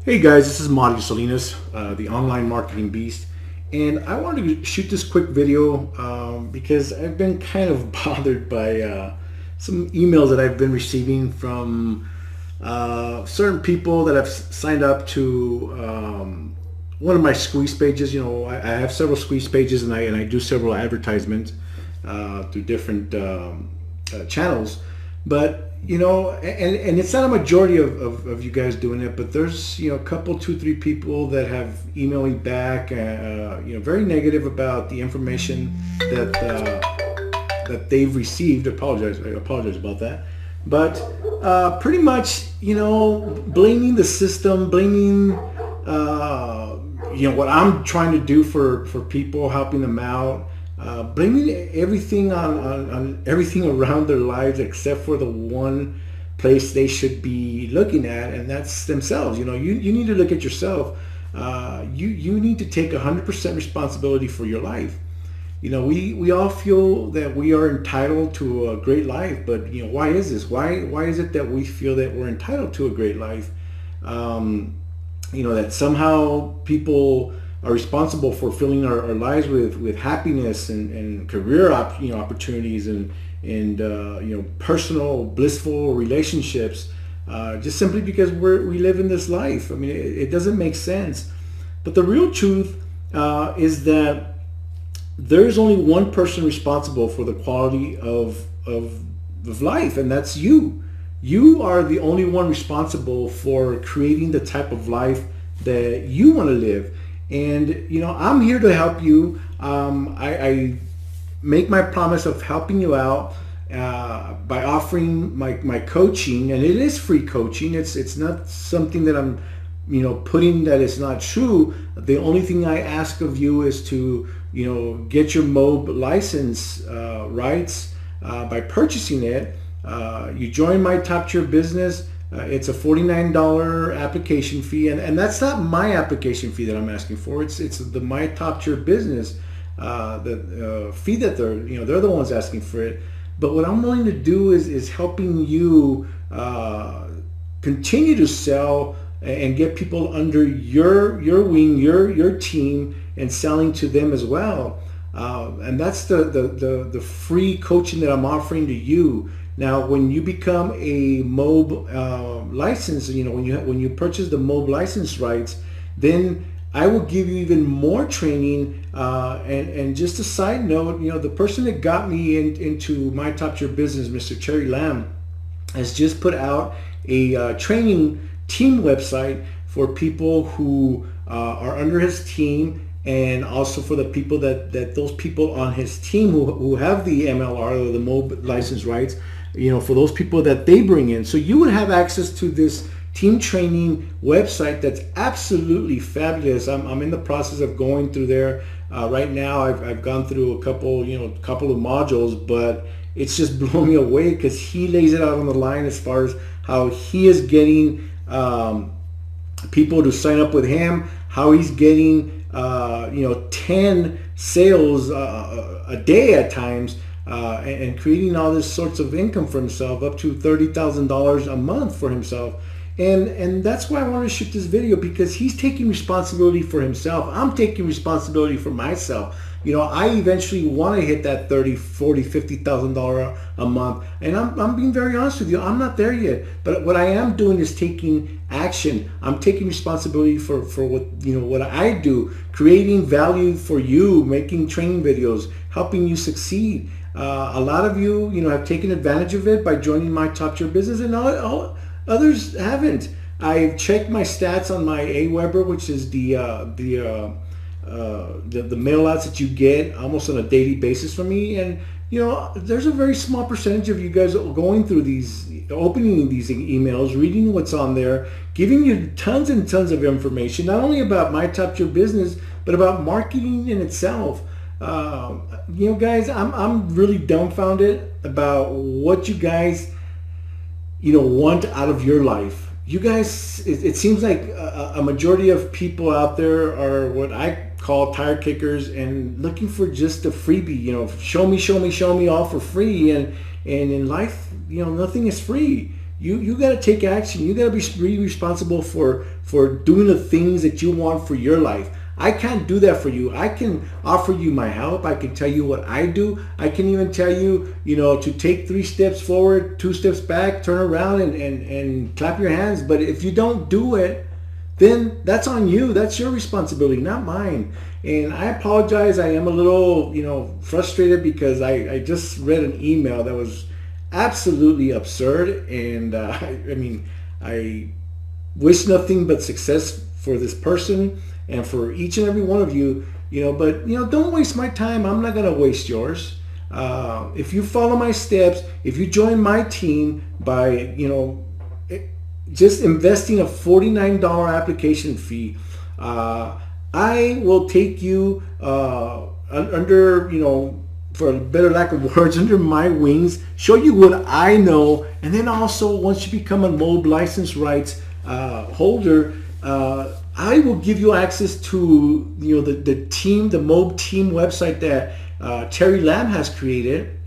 Hey guys, this is Mario Salinas, the online marketing beast, and I wanted to shoot this quick video because I've been kind of bothered by some emails that I've been receiving from certain people that have signed up to one of my squeeze pages. I have several squeeze pages, and I do several advertisements through different channels. But and it's not a majority of you guys doing it, but there's a couple, two, three people that have emailed me back, very negative about the information that they've received. I apologize about that. But pretty much, blaming the system, blaming what I'm trying to do for people, helping them out. Blaming everything on everything around their lives except for the one place they should be looking at, and that's themselves. You need to look at yourself. You need to take 100% responsibility for your life. We all feel that we are entitled to a great life, but why is this? Why is it that we feel that we're entitled to a great life? That somehow people are responsible for filling our lives with happiness and career opportunities and personal blissful relationships, just simply because we live in this life. I mean, it doesn't make sense. But the real truth is that there is only one person responsible for the quality of life, and that's you. You are the only one responsible for creating the type of life that you want to live. And I'm here to help you. I make my promise of helping you out by offering my coaching, and it is free coaching. It's not something that I'm putting that it's not true. The only thing I ask of you is to get your MOB license rights by purchasing it. You join my top tier business. It's a $49 application fee, and that's not my application fee that I'm asking for. It's the my top tier business the fee that they're the ones asking for it. But what I'm willing to do is helping you continue to sell and get people under your wing, your team, and selling to them as well. And that's the free coaching that I'm offering to you. Now, when you become a MOB license, when you purchase the MOB license rights, then I will give you even more training. And just a side note, the person that got me into my top tier business, Mr. Cherry Lamb, has just put out a training team website for people who are under his team, and also for the people that those people on his team who have the MLR or the MOB license rights, for those people that they bring in. So you would have access to this team training website that's absolutely fabulous. I'm in the process of going through there right now. I've gone through a couple of modules, but it's just blown me away because he lays it out on the line as far as how he is getting people to sign up with him, how he's getting 10 sales a day at times, and creating all this sorts of income for himself, up to $30,000 a month for himself. And that's why I want to shoot this video, because he's taking responsibility for himself. I'm taking responsibility for myself. I eventually want to hit that $30,000, $40,000, $50,000 a month. And I'm being very honest with you. I'm not there yet. But what I am doing is taking action. I'm taking responsibility for what I do, creating value for you, making training videos, helping you succeed. A lot of you, have taken advantage of it by joining my top tier business, and all others haven't. I've checked my stats on my AWeber, which is the mail outs that you get almost on a daily basis from me, and there's a very small percentage of you guys going through these, opening these emails, reading what's on there, giving you tons and tons of information, not only about my top tier business, but about marketing in itself. Guys, I'm really dumbfounded about what you guys want out of your life. You guys, it seems like a majority of people out there are what I call tire kickers and looking for just a freebie. Show me all for free. And in life, nothing is free. You got to take action. You got to be responsible for doing the things that you want for your life. I can't do that for you. I can offer you my help. I can tell you what I do. I can even tell you, to take 3 steps forward, 2 steps back, turn around and clap your hands. But if you don't do it, then that's on you. That's your responsibility, not mine. And I apologize. I am a little, frustrated because I just read an email that was absolutely absurd. And I wish nothing but success for this person and for each and every one of you, but don't waste my time. I'm not going to waste yours. If you follow my steps, if you join my team by, just investing a $49 application fee, I will take you under, for a better lack of words, under my wings, show you what I know, and then also once you become a MOB license rights holder, I will give you access to the team, the MOB team website that Terry Lamb has created,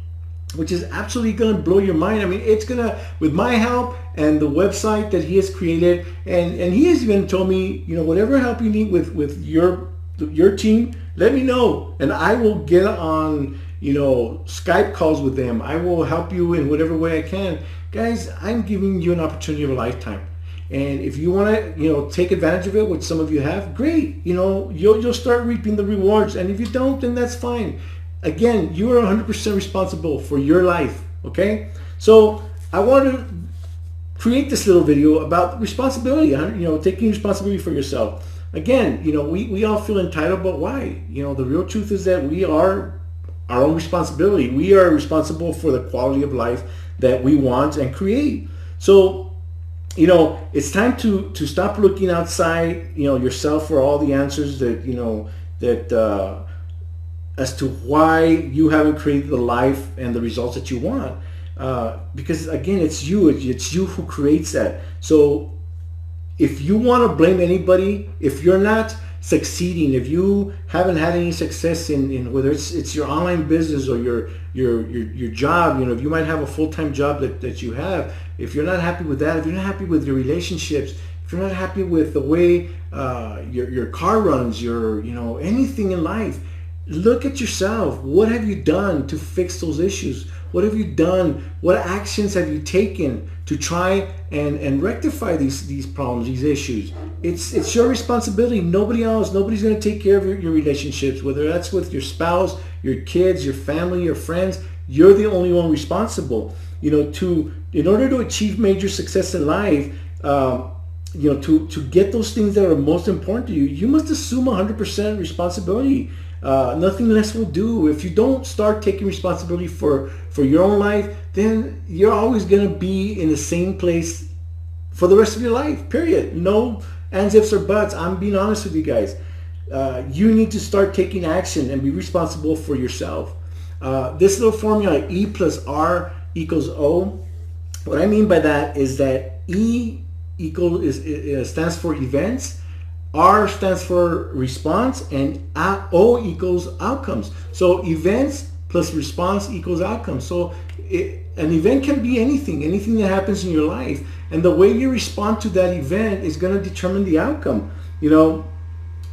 which is absolutely going to blow your mind. I mean, it's going to, with my help and the website that he has created, and he has even told me, whatever help you need with your team, let me know, and I will get on, Skype calls with them. I will help you in whatever way I can. Guys, I'm giving you an opportunity of a lifetime. And if you want to, take advantage of it, which some of you have, great. You'll start reaping the rewards. And if you don't, then that's fine. Again, you are 100% responsible for your life. Okay? So I want to create this little video about responsibility. Taking responsibility for yourself. Again, we all feel entitled, but why? The real truth is that we are our own responsibility. We are responsible for the quality of life that we want and create. So it's time to stop looking outside, yourself for all the answers that as to why you haven't created the life and the results that you want. Because again, it's you who creates that. So if you want to blame anybody, if you're not succeeding, if you haven't had any success in whether it's your online business or your job, if you might have a full-time job that you have, if you're not happy with that, if you're not happy with your relationships, if you're not happy with the way your car runs, anything in life, look at yourself. What have you done to fix those issues? What have you done? What actions have you taken to try and rectify these problems, these issues? It's your responsibility. Nobody else. Nobody's going to take care of your relationships, whether that's with your spouse, your kids, your family, your friends. You're the only one responsible. In order to achieve major success in life, to get those things that are most important to you, you must assume 100% responsibility. Nothing less will do. If you don't start taking responsibility for your own life, then you're always going to be in the same place for the rest of your life, period. No ands, ifs, or buts. I'm being honest with you guys. You need to start taking action and be responsible for yourself. This little formula, E plus R equals O, what I mean by that is that E stands for events, R stands for response, and O equals outcomes. So events plus response equals outcomes. So an event can be anything that happens in your life. And the way you respond to that event is going to determine the outcome. For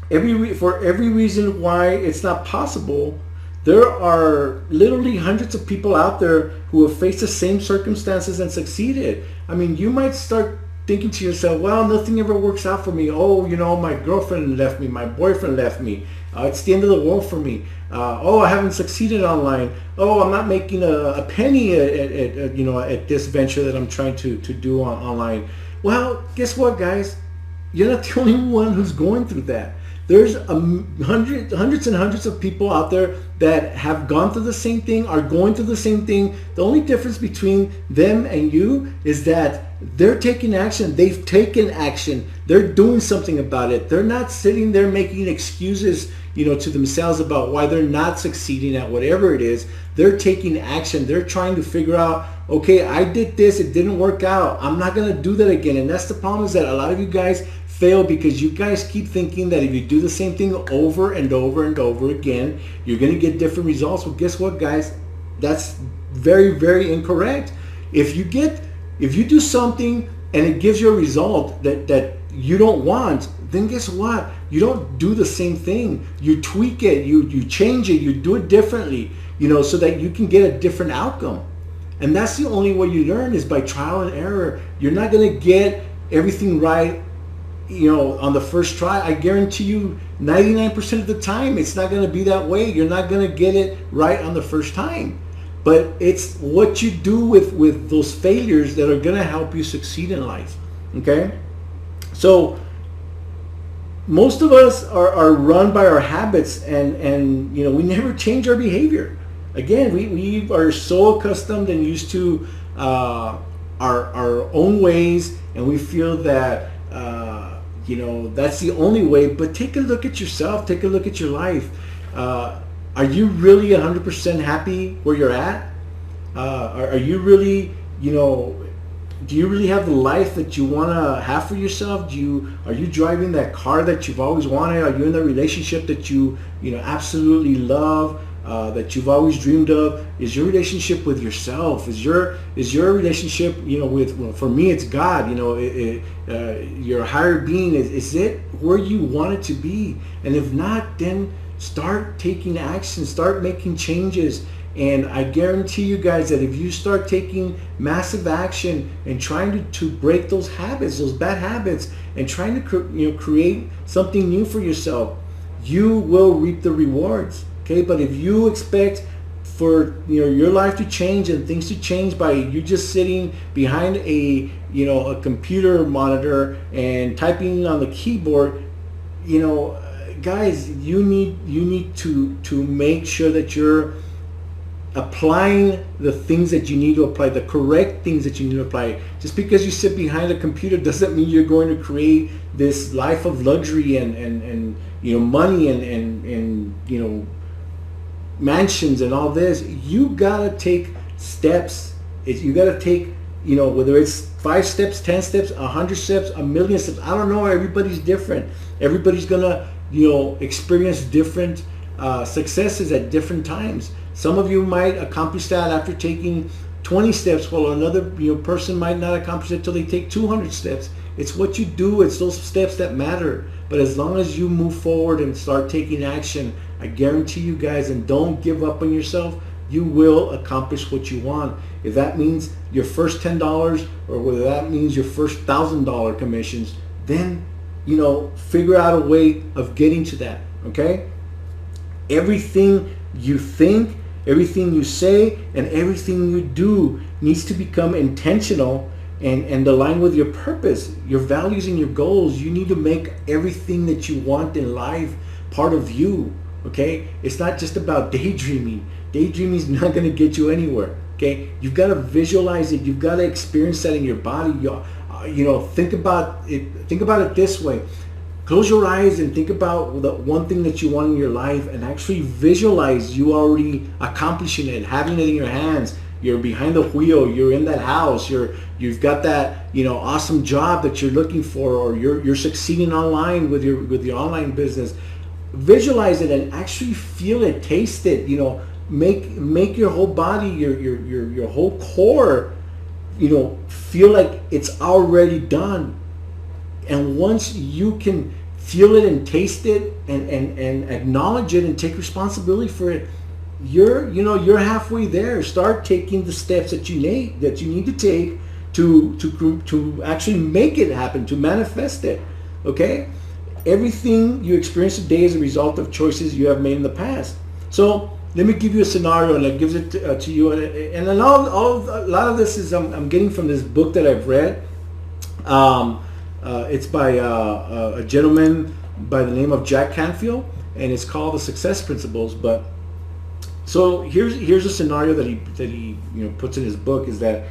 every reason why it's not possible, there are literally hundreds of people out there who have faced the same circumstances and succeeded. I mean, you might start thinking to yourself, well, nothing ever works out for me. Oh, my girlfriend left me, my boyfriend left me. It's the end of the world for me. I haven't succeeded online. Oh, I'm not making a penny at this venture that I'm trying to do online. Well, guess what, guys? You're not the only one who's going through that. There's hundreds and hundreds of people out there that have gone through the same thing, are going through the same thing. The only difference between them and you is that they're taking action. They've taken action. They're doing something about it. They're not sitting there making excuses, to themselves about why they're not succeeding at whatever it is. They're taking action. They're trying to figure out, okay, I did this. It didn't work out. I'm not going to do that again. And that's the problem, is that a lot of you guys fail because you guys keep thinking that if you do the same thing over and over and over again, you're going to get different results. Well, guess what, guys? That's very, very incorrect. If you get If you do something and it gives you a result that you don't want, then guess what? You don't do the same thing. You tweak it, you change it, you do it differently, so that you can get a different outcome. And that's the only way you learn, is by trial and error. You're not going to get everything right, on the first try. I guarantee you 99% of the time, it's not going to be that way. You're not going to get it right on the first time. But it's what you do with those failures that are going to help you succeed in life. Okay? So most of us are run by our habits, and we never change our behavior. Again, we are so accustomed and used to our own ways, and we feel that that's the only way. But take a look at yourself. Take a look at your life. Are you really 100% happy where you're at? Are you really, do you really have the life that you want to have for yourself? Are you driving that car that you've always wanted? Are you in the relationship that you absolutely love, that you've always dreamed of? Is your relationship with yourself? Is your relationship, with, for me, it's God, your higher being, is it where you want it to be? And if not, then start taking action, start making changes. And I guarantee you guys that if you start taking massive action and trying to break those habits, those bad habits, and trying to create something new for yourself, you will reap the rewards. Okay, but if you expect for your life to change and things to change by you just sitting behind a computer monitor and typing on the keyboard, guys, you need to make sure that you're applying the things that you need to apply, the correct things that you need to apply. Just because you sit behind a computer doesn't mean you're going to create this life of luxury and money and mansions and all this. You gotta take steps. You gotta take, whether it's 5 steps, 10 steps, 100 steps, 1,000,000 steps. I don't know. Everybody's different. Everybody's gonna experience different successes at different times. Some of you might accomplish that after taking 20 steps, while another person might not accomplish it till they take 200 steps. It's what you do. It's those steps that matter. But as long as you move forward and start taking action, I guarantee you guys, and don't give up on yourself, you will accomplish what you want. If that means your first $10, or whether that means your first $1,000 commissions, then figure out a way of getting to that. Okay? Everything you think, everything you say, and everything you do needs to become intentional and align with your purpose, your values, and your goals. You need to make everything that you want in life part of you. Okay? It's not just about daydreaming. Daydreaming is not going to get you anywhere. Okay? You've got to visualize it. You've got to experience that in your body. Think about it. Think about it this way. Close your eyes and think about the one thing that you want in your life, and actually visualize you already accomplishing it, having it in your hands. You're behind the wheel. You're in that house. You've got that awesome job that you're looking for, or you're succeeding online with your online business. Visualize it and actually feel it, taste it. Make your whole body, your whole core, feel like it's already done. And once you can feel it and taste it and acknowledge it and take responsibility for it, you're halfway there. Start taking the steps that you need to take to actually make it happen, to manifest it. Okay? Everything you experience today is a result of choices you have made in the past. So let me give you a scenario, and it gives it to you. And a lot of this is I'm getting from this book that I've read. It's by a gentleman by the name of Jack Canfield, and it's called The Success Principles. But so here's a scenario that he puts in his book, is that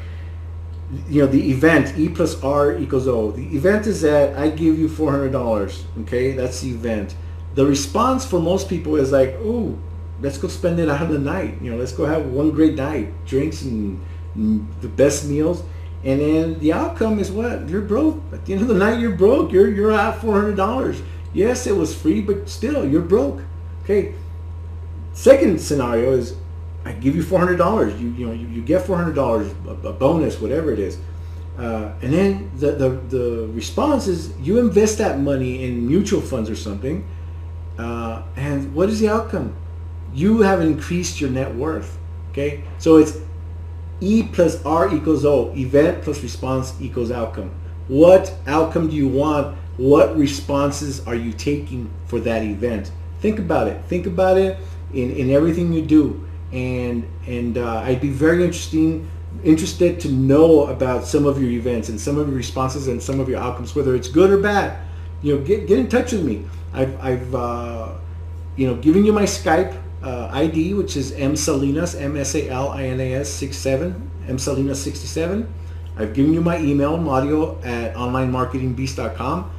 the event, E plus R equals O. The event is that I give you $400. Okay, that's the event. The response for most people is like, ooh, let's go spend it out of the night. Let's go have one great night, drinks and the best meals. And then the outcome is what? You're broke. At the end of the night, you're broke. You're out $400. Yes, it was free, but still, you're broke. Okay. Second scenario is, I give you $400. You get $400, a bonus, whatever it is. And then the response is you invest that money in mutual funds or something. And what is the outcome? You have increased your net worth. Okay, so it's E plus R equals O. Event plus response equals outcome. What outcome do you want? What responses are you taking for that event? Think about it. Think about it in everything you do. And I'd be very interested to know about some of your events and some of your responses and some of your outcomes, whether it's good or bad. Get in touch with me. I've given you my Skype ID, which is msalinas, MSALINAS 67, msalinas67. I've given you my email, Mario at onlinemarketingbeast.com,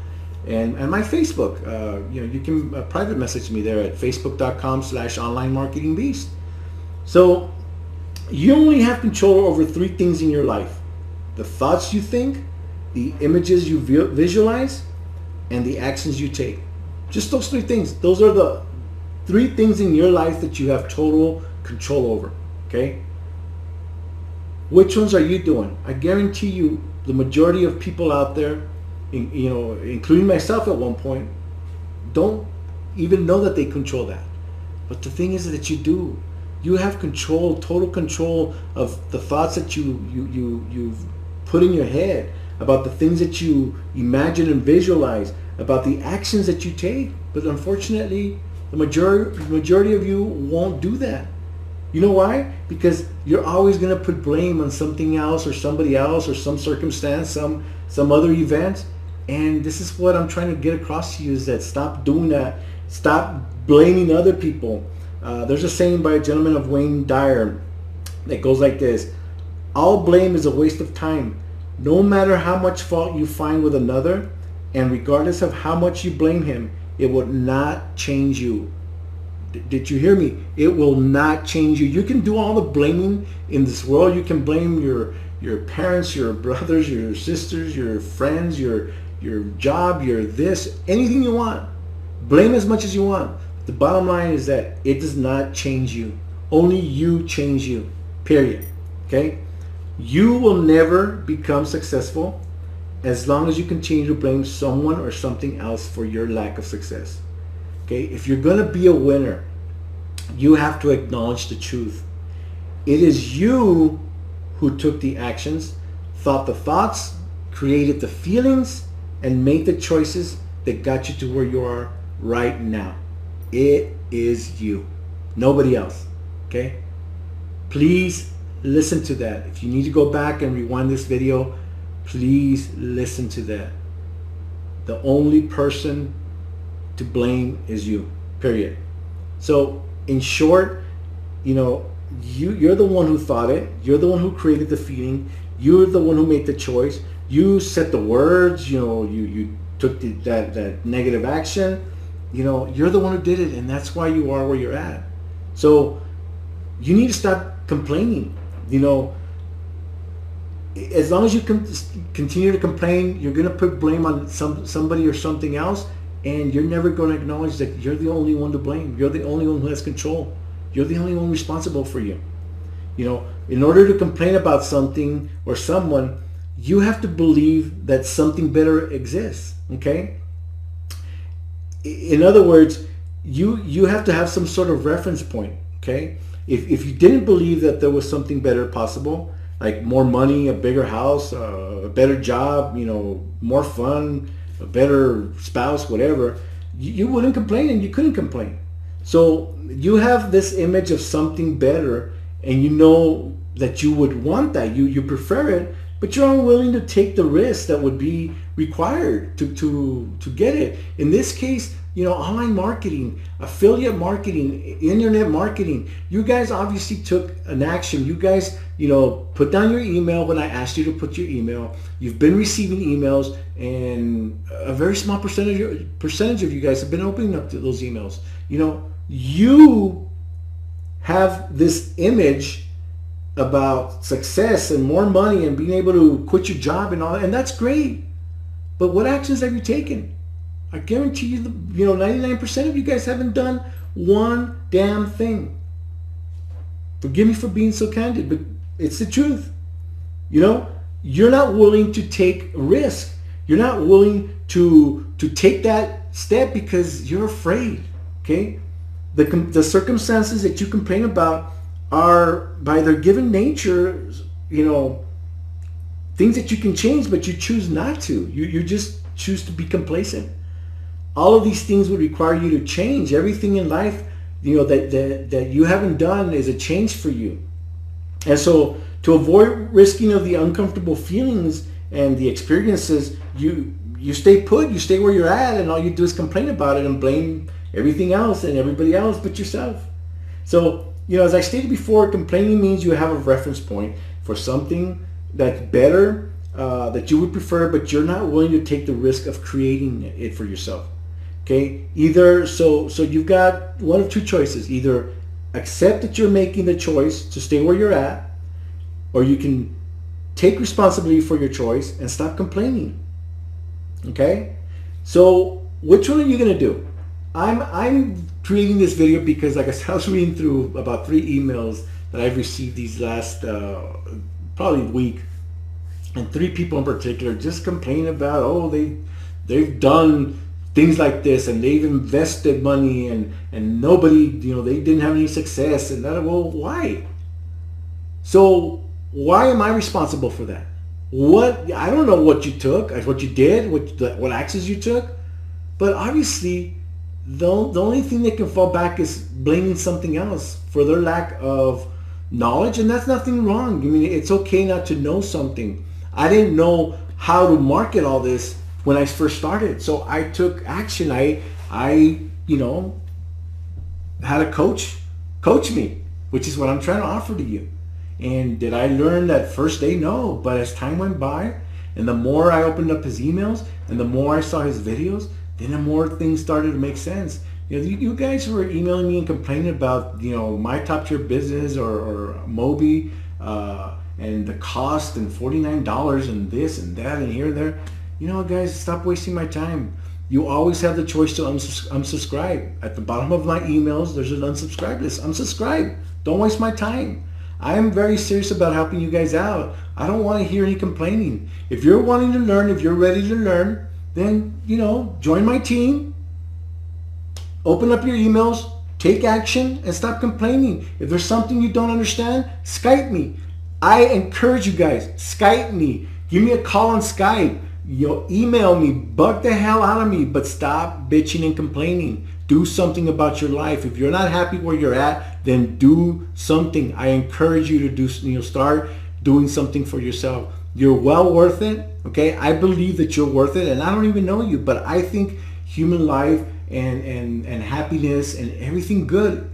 and my Facebook. You can private message me there at facebook.com/onlinemarketingbeast. So you only have control over 3 things in your life: the thoughts you think, the images you visualize, and the actions you take. Just those 3 things. Those are the 3 things in your life that you have total control over. Okay? Which ones are you doing? I guarantee you the majority of people out there, including myself at one point, don't even know that they control that. But the thing is that you do. You have control, total control of the thoughts that you've put in your head, about the things that you imagine and visualize, about the actions that you take. But unfortunately, the majority of you won't do that. You know why? Because you're always going to put blame on something else or somebody else or some circumstance, some other event. And this is what I'm trying to get across to you, is that stop doing that. Stop blaming other people. There's a saying by a gentleman of Wayne Dyer that goes like this: all blame is a waste of time. No matter how much fault you find with another, and regardless of how much you blame him, it will not change you. Did you hear me? It will not change you. You can do all the blaming in this world. You can blame your parents, your brothers, your sisters, your friends, your job, your this, anything you want. Blame as much as you want. The bottom line is that it does not change you. Only you change you. Period. Okay? You will never become successful as long as you continue to blame someone or something else for your lack of success. Okay? If you're going to be a winner, you have to acknowledge the truth. It is you who took the actions, thought the thoughts, created the feelings, and made the choices that got you to where you are right now. It is you. Nobody else. Okay? Please listen to that. If you need to go back and rewind this video, please listen to that. The only person to blame is you. Period. So, in short, you're the one who thought it. You're the one who created the feeling. You're the one who made the choice. You said the words. You took that negative action. You're the one who did it, and that's why you are where you're at. So you need to stop complaining. As long as you continue to complain, you're going to put blame on somebody or something else, and you're never going to acknowledge that you're the only one to blame. You're the only one who has control. You're the only one responsible for you. In order to complain about something or someone, you have to believe that something better exists. Okay? In other words, you have to have some sort of reference point. Okay? If you didn't believe that there was something better possible, like more money, a bigger house, a better job, more fun, a better spouse, whatever, you wouldn't complain, and you couldn't complain. So you have this image of something better, and you know that you would want that. You prefer it, but you're unwilling to take the risk that would be required to get it. In this case, online marketing, affiliate marketing, internet marketing, you guys obviously took an action. You guys, put down your email when I asked you to put your email. You've been receiving emails, and a very small percentage of you guys have been opening up to those emails. You have this image about success and more money and being able to quit your job and all that, and that's great. But what actions have you taken? I guarantee you, 99% of you guys haven't done one damn thing. Forgive me for being so candid, but it's the truth. you're not willing to take risk. You're not willing to take that step because you're afraid. Okay, the circumstances that you complain about are, by their given nature, things that you can change, but you choose not to. You just choose to be complacent. All of these things would require you to change. Everything in life, that you haven't done is a change for you. And so, to avoid risking of the uncomfortable feelings and the experiences, you stay put, you stay where you're at, and all you do is complain about it and blame everything else and everybody else but yourself. So, as I stated before, complaining means you have a reference point for something that's better, that you would prefer, but you're not willing to take the risk of creating it for yourself. Okay, either so you've got one of two choices: either accept that you're making the choice to stay where you're at, or you can take responsibility for your choice and stop complaining. Okay, so which one are you gonna do? I'm creating this video because, like I said, I was reading through about 3 emails that I've received these last probably week, and 3 people in particular just complain about, they've done things like this and they've invested money and nobody, they didn't have any success, and that. Well, why? So why am I responsible for that? I don't know what you took, what you did, what actions you took, but obviously the only thing that can fall back is blaming something else for their lack of knowledge, and that's nothing wrong. I mean, it's okay not to know something. I didn't know how to market all this when I first started, so I took action. I had a coach me, which is what I'm trying to offer to you. And did I learn that first day? No. But as time went by, and the more I opened up his emails and the more I saw his videos, then the more things started to make sense. You guys who were emailing me and complaining about, my top tier business or Moby and the cost and $49 and this and that and here and there. Guys, stop wasting my time. You always have the choice to unsubscribe. At the bottom of my emails, there's an unsubscribe list. Unsubscribe. Don't waste my time. I am very serious about helping you guys out. I don't want to hear any complaining. If you're wanting to learn, if you're ready to learn, then, join my team. Open up your emails, take action, and stop complaining. If there's something you don't understand, Skype me. I encourage you guys, Skype me. Give me a call on Skype. Email me, bug the hell out of me, but stop bitching and complaining. Do something about your life. If you're not happy where you're at, then do something. I encourage you to start doing something for yourself. You're well worth it. Okay, I believe that you're worth it, and I don't even know you, but I think human life and happiness and everything good,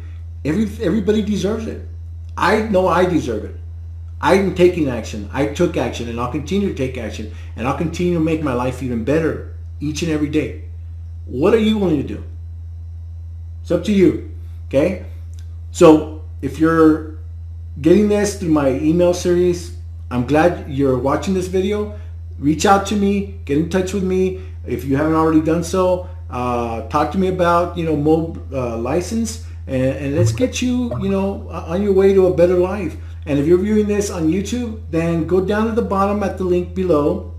everybody deserves it. I know I deserve it. I'm taking action. I took action, and I'll continue to take action, and I'll continue to make my life even better each and every day. What are you willing to do? It's up to you. Okay? So if you're getting this through my email series, I'm glad you're watching this video. Reach out to me. Get in touch with me. If you haven't already done so, talk to me about, Mob license, and let's get you, on your way to a better life. And if you're viewing this on YouTube, then go down to the bottom at the link below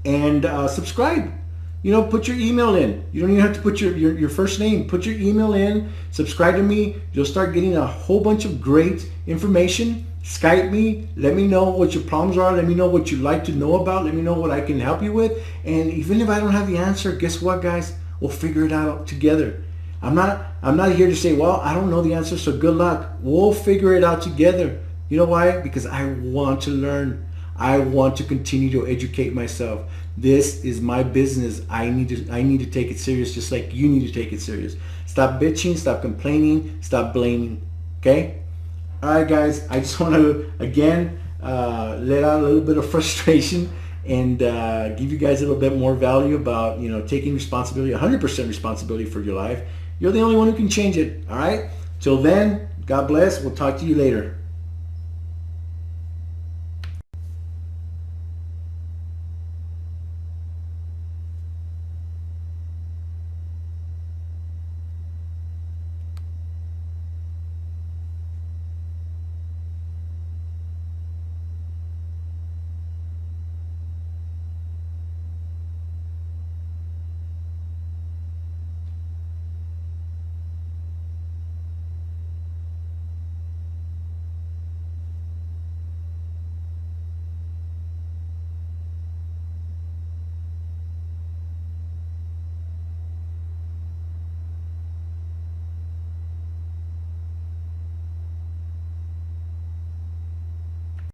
and subscribe. Put your email in. You don't even have to put your first name. Put your email in. Subscribe to me. You'll start getting a whole bunch of great information. Skype me. Let me know what your problems are. Let me know what you'd like to know about. Let me know what I can help you with. And even if I don't have the answer, guess what, guys? We'll figure it out together. I'm not here to say, well, I don't know the answer, so good luck. We'll figure it out together. You know why? Because I want to learn. I want to continue to educate myself. This is my business. I need to take it serious, just like you need to take it serious. Stop bitching, stop complaining, stop blaming. Okay? All right, guys. I just want to again let out a little bit of frustration and give you guys a little bit more value about taking responsibility, 100% responsibility for your life. You're the only one who can change it. All right? Till then, God bless. We'll talk to you later.